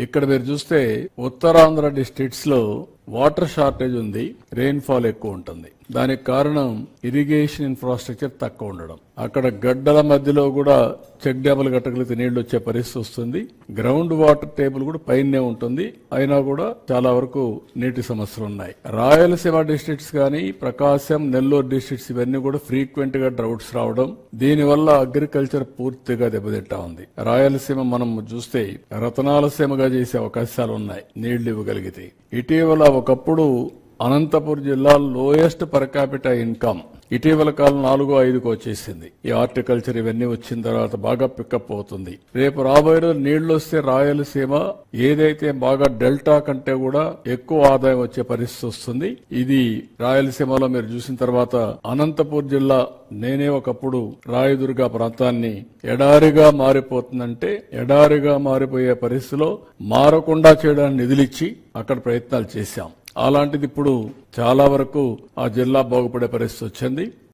ఇక్కడ మీరు చూస్తే ఉత్తరాంధ్ర డిస్ట్రిక్ట్స్ లో వాటర్ షార్టేజ్ ఉంది, రెయిన్ఫాల్ ఎక్కువ ఉంటుంది. దానికి కారణం ఇరిగేషన్ ఇన్ఫ్రాస్ట్రక్చర్ తక్కువ ఉండడం. అక్కడ గడ్డల మధ్యలో కూడా చెక్ డ్యాములు కట్టగలిగితే నీళ్లు వచ్చే పరిస్థితి వస్తుంది. గ్రౌండ్ వాటర్ టేబుల్ కూడా పైనే ఉంటుంది, అయినా కూడా చాలా వరకు నీటి సమస్యలు ఉన్నాయి. రాయలసీమ డిస్ట్రిక్ట్స్ కానీ, ప్రకాశం, నెల్లూరు డిస్ట్రిక్ట్స్ ఇవన్నీ కూడా ఫ్రీక్వెంట్ గా డ్రౌట్స్ రావడం, దీనివల్ల అగ్రికల్చర్ పూర్తిగా దెబ్బతింటా ఉంది. రాయలసీమ మనం చూస్తే రతనాలసీమగా చేసే అవకాశాలు ఉన్నాయి నీళ్లు ఇవ్వగలిగితే. ఇటీవల ఒకప్పుడు అనంతపురం జిల్లా లోయెస్ట్ పర్ క్యాపిటల్ ఇన్కమ్ ఇటీవల కాలం 4-5కు వచ్చేసింది. ఈ హార్టికల్చర్ ఇవన్నీ వచ్చిన తర్వాత బాగా పికప్ అవుతుంది. రేపు రాబోయే రోజు నీళ్లు వస్తే రాయలసీమ ఏదైతే బాగా డెల్టా కంటే కూడా ఎక్కువ ఆదాయం వచ్చే పరిస్థితి వస్తుంది. ఇది రాయలసీమలో మీరు చూసిన తర్వాత అనంతపురం జిల్లా నేనే ఒకప్పుడు రాయదుర్గ ప్రాంతాన్ని ఎడారిగా మారిపోతుందంటే ఎడారిగా మారిపోయే పరిస్థితిలో మారకుండా చేయడానికి నిధులిచ్చి అక్కడ ప్రయత్నాలు చేశాం. అలాంటిది ఇప్పుడు చాలా వరకు ఆ జిల్లా బాగుపడే పరిస్థితి వచ్చింది.